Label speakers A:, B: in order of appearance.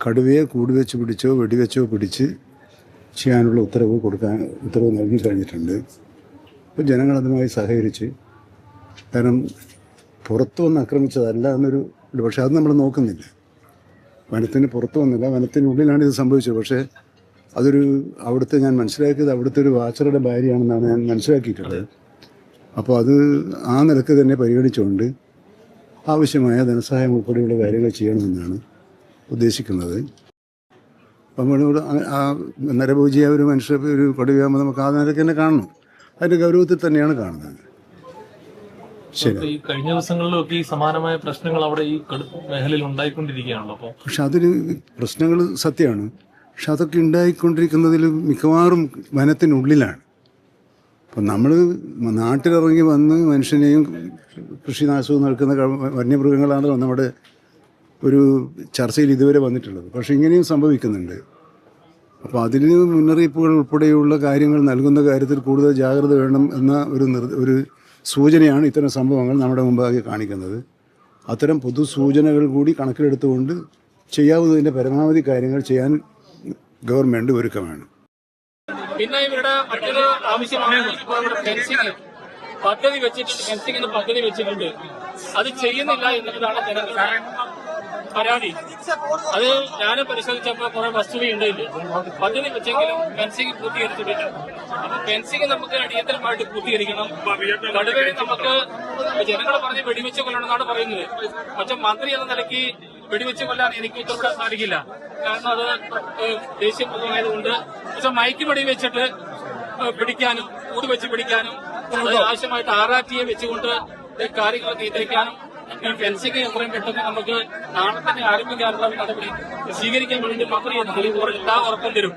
A: കടുവയെ കൂടുവെച്ച് പിടിച്ചോ വെടിവെച്ചോ പിടിച്ച് ചെയ്യാനുള്ള ഉത്തരവ് നൽകി കഴിഞ്ഞിട്ടുണ്ട്. അപ്പോൾ ജനങ്ങൾ അതുമായി സഹകരിച്ച്, കാരണം പുറത്തു വന്ന് ആക്രമിച്ചതല്ല എന്നൊരു, പക്ഷെ അത് നമ്മൾ നോക്കുന്നില്ല. വനത്തിന് പുറത്തു വന്നില്ല, വനത്തിനുള്ളിലാണ് ഇത് സംഭവിച്ചത്. പക്ഷേ അവിടുത്തെ ഞാൻ മനസ്സിലാക്കിയത് അവിടുത്തെ ഒരു വാച്ചറുടെ ഭാര്യയാണെന്നാണ് ഞാൻ മനസ്സിലാക്കിയിട്ടുള്ളത്. അപ്പോൾ അത് ആ നിലക്ക് തന്നെ പരിഗണിച്ചുകൊണ്ട് ആവശ്യമായ ധനസഹായം ഉൾപ്പെടെയുള്ള കാര്യങ്ങൾ ചെയ്യണമെന്നാണ് ഉദ്ദേശിക്കുന്നത്. അപ്പം നമ്മളിവിടെ ആ നരഭോജിയായ ഒരു ഒരു കടുവയാകുമ്പോൾ നമുക്ക് ആ നിലയ്ക്ക് തന്നെ കാണണം. അതിൻ്റെ ഗൗരവത്തിൽ തന്നെയാണ് കാണുന്നത്. ശരി.
B: ഈ കഴിഞ്ഞ ദിവസങ്ങളിലൊക്കെ ഈ സമാനമായ പ്രശ്നങ്ങൾ അവിടെ ഈ മേഖലയിൽ ഉണ്ടായിക്കൊണ്ടിരിക്കുകയാണല്ലോ. അപ്പോൾ
A: പക്ഷെ അതൊരു പ്രശ്നങ്ങൾ സത്യമാണ്. പക്ഷെ അതൊക്കെ ഉണ്ടായിക്കൊണ്ടിരിക്കുന്നതിൽ മിക്കവാറും വനത്തിനുള്ളിലാണ്. അപ്പം നമ്മൾ നാട്ടിലിറങ്ങി വന്ന് മനുഷ്യനെയും കൃഷിനാശവും നടക്കുന്ന വന്യമൃഗങ്ങളാണ് നമ്മുടെ ഒരു ചർച്ചയിൽ ഇതുവരെ വന്നിട്ടുള്ളത്. പക്ഷെ ഇങ്ങനെയും സംഭവിക്കുന്നുണ്ട്. അപ്പോൾ അതിന് മുന്നറിയിപ്പുകൾ ഉൾപ്പെടെയുള്ള കാര്യങ്ങൾ നൽകുന്ന കാര്യത്തിൽ കൂടുതൽ ജാഗ്രത വേണം എന്ന ഒരു സൂചനയാണ് ഇത്തരം സംഭവങ്ങൾ നമ്മുടെ മുമ്പാകെ കാണിക്കുന്നത്. അത്തരം പൊതുസൂചനകൾ കൂടി കണക്കിലെടുത്തുകൊണ്ട് ചെയ്യാവുന്നതിൻ്റെ പരമാവധി കാര്യങ്ങൾ ചെയ്യാൻ ഗവൺമെൻറ് ഒരുക്കമാണ്.
C: പിന്നെ ഇവരുടെ മറ്റൊരു ആവശ്യമാണ് ഇപ്പോൾ ഇവിടെ ഫെൻസിംഗ് പദ്ധതി വെച്ചിട്ടുണ്ട്. അത് ചെയ്യുന്നില്ല എന്നുള്ളതാണ് ജനങ്ങളുടെ പരാതി. അത് ഞാൻ പരിശോധിച്ചപ്പോൾ കുറെ വസ്തുതയുണ്ട്. പദ്ധതി വെച്ചെങ്കിലും ഫെൻസിംഗ് പൂർത്തീകരിച്ചിട്ടില്ല. അപ്പൊ ഫെൻസിംഗ് നമുക്ക് അടിയന്തരമായിട്ട് പൂർത്തീകരിക്കണം. കടുവയെ നമുക്ക് ജനങ്ങൾ പറഞ്ഞ് വെടിവെച്ച് കൊല്ലണമെന്നാണ് പറയുന്നത്. പക്ഷെ മന്ത്രി എന്ന നിലയ്ക്ക് വെടിവെച്ച് കൊല്ലാൻ എനിക്ക് ഉത്തരവിടാൻ സാധിക്കില്ല. കാരണം അത് ദേശീയ മൃഗമായതുകൊണ്ട്. പക്ഷെ മയക്ക് വെടിവെച്ചിട്ട് പിടിക്കാനും കൂട് വെച്ച് പിടിക്കാനും ആവശ്യമായിട്ട് RRTയെ വെച്ചുകൊണ്ട് കാര്യങ്ങൾ നിയന്ത്രിക്കാനും ഫെൻസിംഗ് എത്രയും പെട്ടെന്ന് നമുക്ക് നാളെ തന്നെ ആരംഭിക്കാനുള്ള നടപടി സ്വീകരിക്കാൻ വേണ്ടി മന്ത്രി എല്ലാ ഉറപ്പും തരും.